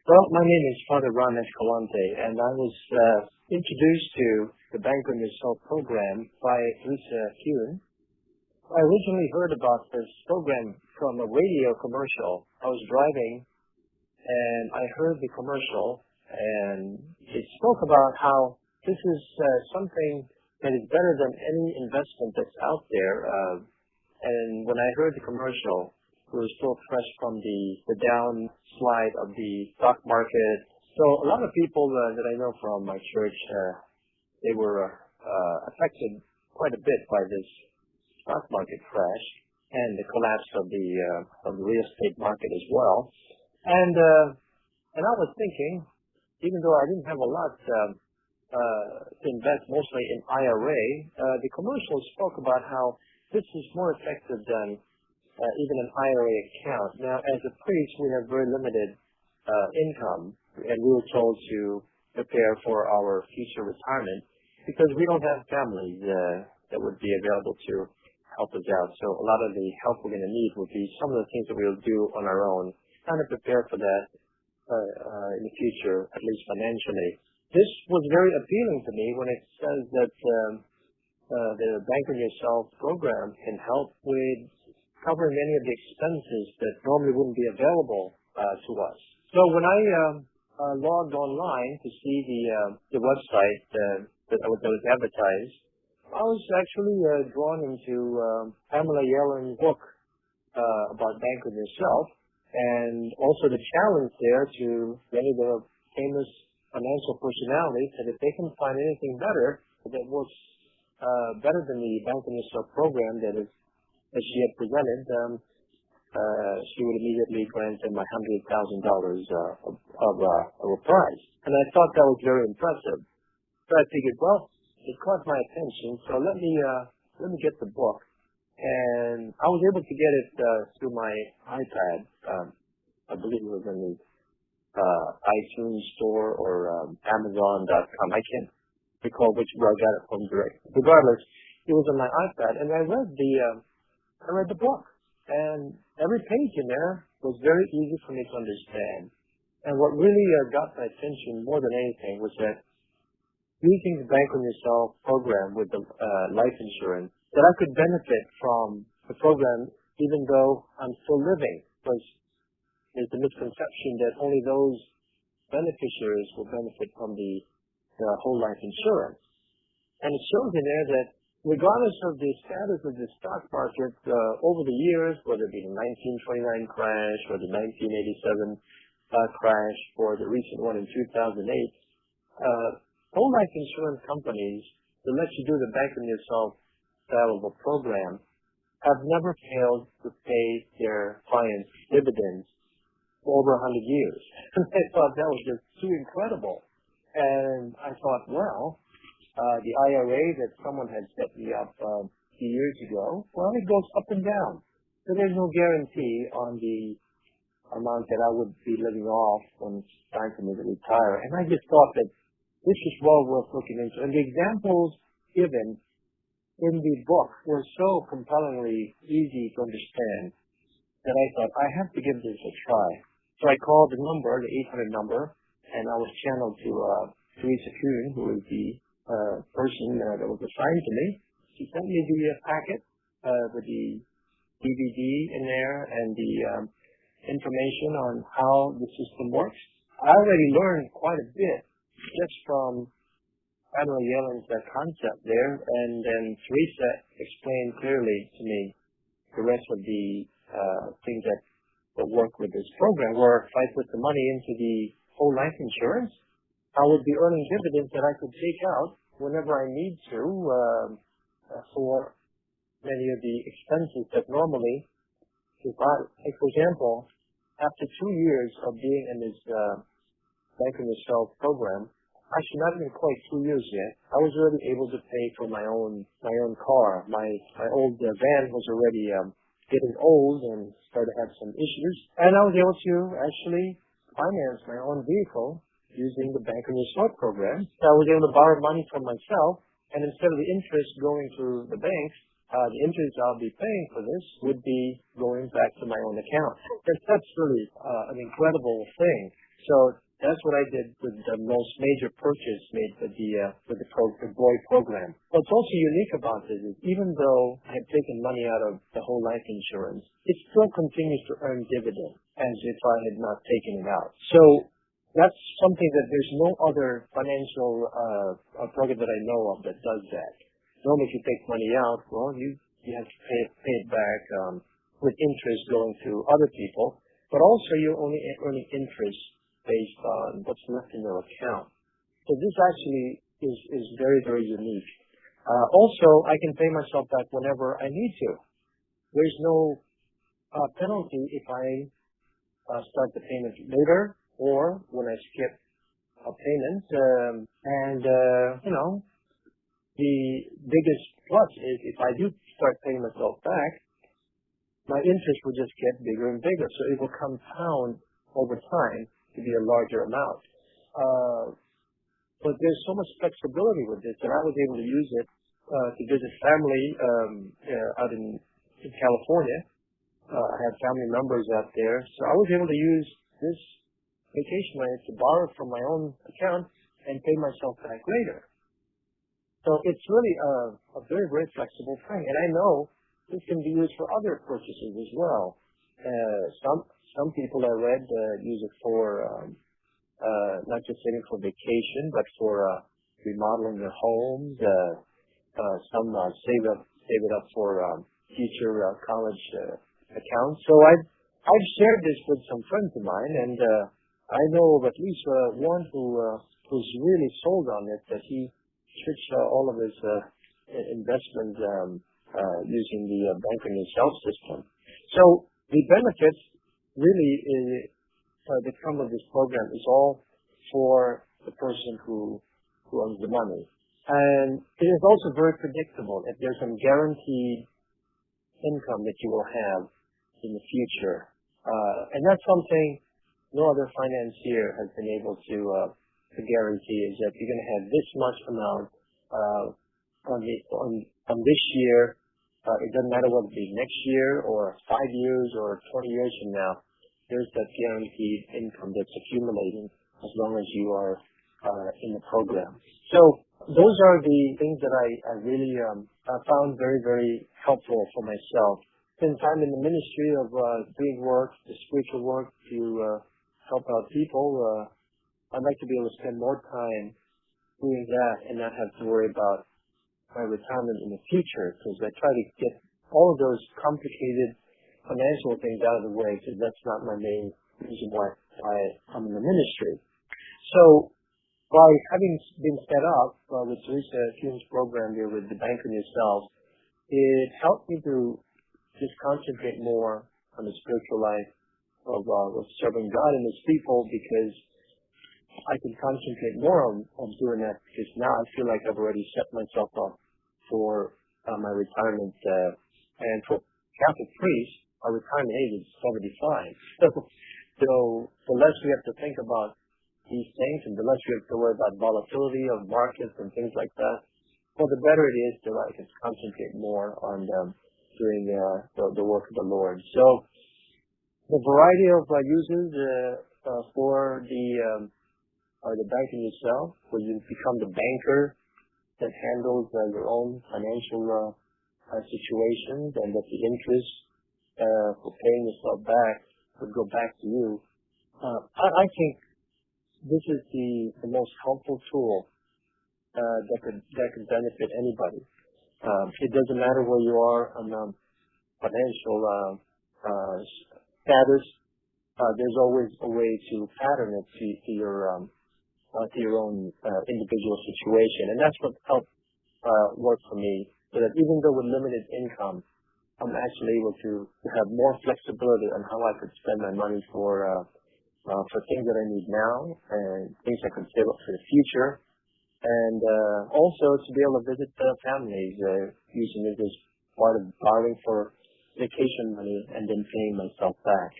Well, my name is Father Esclante, and I was introduced to the Bank on Yourself program by Teresa Kuhn. I originally heard about this program from a radio commercial. I was driving, and I heard the commercial, and it spoke about how this is something that is better than any investment that's out there. And when I heard the commercial, it was still fresh from the downslide of the stock market. So a lot of people that I know from my church, they were affected quite a bit by this stock market crash and the collapse of the real estate market as well. And I was thinking, even though I didn't have a lot to invest, mostly in IRA, the commercial spoke about how this is more effective than even an IRA account. Now, as a priest, we have very limited income, and we were told to prepare for our future retirement because we don't have families that would be available to help us out. So a lot of the help we're going to need will be some of the things that we'll do on our own, kind of prepare for that in the future, at least financially. This was very appealing to me when it says that the Bank on Yourself program can help with covering many of the expenses that normally wouldn't be available to us. So when I logged online to see the website that was advertised, I was actually drawn into Pamela Yellen's book about Bank on Yourself, and also the challenge there to many of the famous financial personalities that if they can find anything better that works better than the Bank on Yourself program that she had presented, she would immediately grant them $100,000 of a prize. And I thought that was very impressive. So I figured, well, it caught my attention, so let me get the book. And I was able to get it through my iPad. I believe it was in the iTunes store or Amazon.com. I can't recall which where I got it from direct. Regardless, it was on my iPad, and I read the book, and every page in there was very easy for me to understand. And what really got my attention more than anything was that using the Bank on Yourself program with the life insurance, that I could benefit from the program even though I'm still living, because there's the misconception that only those beneficiaries will benefit from the whole life insurance. And it shows in there that regardless of the status of the stock market over the years, whether it be the 1929 crash or the 1987 crash or the recent one in 2008, whole life insurance companies that let you do the Bank on Yourself style of a program have never failed to pay their clients dividends for over 100 years. I thought that was just too incredible. And I thought, well, the IRA that someone had set me up a few years ago, well, it goes up and down. So there's no guarantee on the amount that I would be living off when it's time for me to retire. And I just thought that this is well worth looking into. And the examples given in the book were so compellingly easy to understand that I thought, I have to give this a try. So I called the number, the 800 number, and I was channeled to Teresa Kuhn, who is the person that was assigned to me. She sent me the packet with the DVD in there and the information on how the system works. I already learned quite a bit just from Father Yellen's concept there, and then Teresa explained clearly to me the rest of the things that work with this program, where if I put the money into the whole life insurance, I would be earning dividends that I could take out whenever I need to for many of the expenses that normally, if I, like for example, after 2 years of being in this Bank on Yourself program, actually not even quite 2 years yet, I was already able to pay for my own car. My old van was already getting old and started to have some issues, and I was able to actually finance my own vehicle using the Bank on Yourself program. So I was able to borrow money from myself, and instead of the interest going to the banks, the interest I'll be paying for this would be going back to my own account. That's really an incredible thing. So that's what I did with the most major purchase made with the boy program. What's also unique about this is even though I had taken money out of the whole life insurance, it still continues to earn dividend as if I had not taken it out. So that's something that there's no other financial program that I know of that does that. Normally, if you take money out, well, you have to pay it back with interest going to other people, but also you're only earning interest based on what's left in your account. So this actually is very, very unique. Also, I can pay myself back whenever I need to. There's no penalty if I start the payment later or when I skip a payment. The biggest plus is if I do start paying myself back, my interest will just get bigger and bigger. So it will compound over time to be a larger amount. But there's so much flexibility with this that I was able to use it to visit family out in California. I have family members out there. So I was able to use this vacation money to borrow from my own account and pay myself back later. So it's really a very, very flexible thing. And I know this can be used for other purchases as well. Some people I read use it for not just saving for vacation, but for remodeling their homes. Some save it up for future college accounts. So I've shared this with some friends of mine, and I know of at least one who's really sold on it. That he switched all of his investments using the Bank on Yourself system. So the benefits really that come with this program is all for the person who owns the money. And it is also very predictable. If there's some guaranteed income that you will have in the future. And that's something no other financier has been able to guarantee, is that you're going to have this much amount on this year. It doesn't matter whether it be next year or 5 years or 20 years from now. There's that guaranteed income that's accumulating as long as you are in the program. So those are the things that I really found very, very helpful for myself. Spend time in the ministry of doing work, the spiritual work to help out people. I'd like to be able to spend more time doing that and not have to worry about my retirement in the future, because I try to get all of those complicated financial things out of the way, because that's not my main reason why I'm in the ministry. So by having been set up with Teresa Kuhn's program here with the Bank on Yourself, it helped me to just concentrate more on the spiritual life of serving God and His people, because I can concentrate more on doing that, because now I feel like I've already set myself up for my retirement. And for Catholic priests, our retirement age is 75. So the less we have to think about these things, and the less we have to worry about volatility of markets and things like that, well, the better it is to concentrate more on doing the work of the Lord. So the variety of uses for the Bank on Yourself, where you become the banker that handles your own financial situations, and that the interest for paying yourself back would go back to you. I think this is the most helpful tool that could benefit anybody. It doesn't matter where you are on financial status. There's always a way to pattern it to your own individual situation, and that's what helped work for me. So that even though with limited income, I'm actually able to have more flexibility on how I could spend my money for things that I need now and things I could save up for the future, and also to be able to visit families using it as part of borrowing for vacation money and then paying myself back.